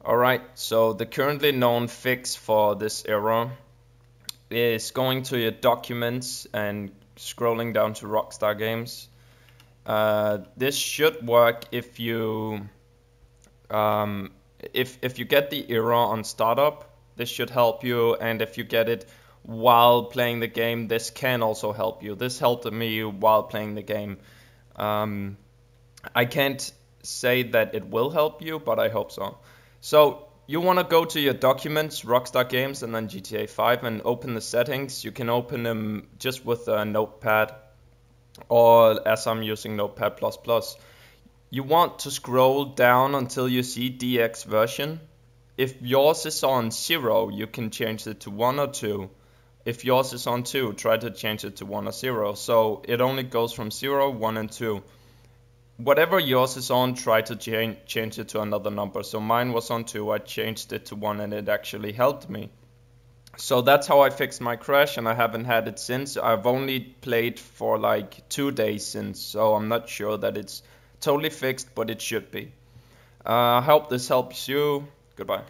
Alright, so the currently known fix for this error is going to your documents and scrolling down to Rockstar Games. This should work if you if you get the error on startup. This should help you, and if you get it while playing the game, this can also help you. This helped me while playing the game. I can't say that it will help you, but I hope so. So you want to go to your documents, Rockstar Games, and then GTA 5 and open the settings. You can open them just with a notepad, or as I'm using Notepad++. You want to scroll down until you see DX version. If yours is on 0, you can change it to 1 or 2. If yours is on 2, try to change it to 1 or 0. So it only goes from 0, 1 and 2. Whatever yours is on, try to change it to another number. So mine was on 2, I changed it to 1 and it actually helped me. So that's how I fixed my crash, and I haven't had it since. I've only played for like 2 days since, so I'm not sure that it's totally fixed, but it should be. I hope this helps you. Goodbye.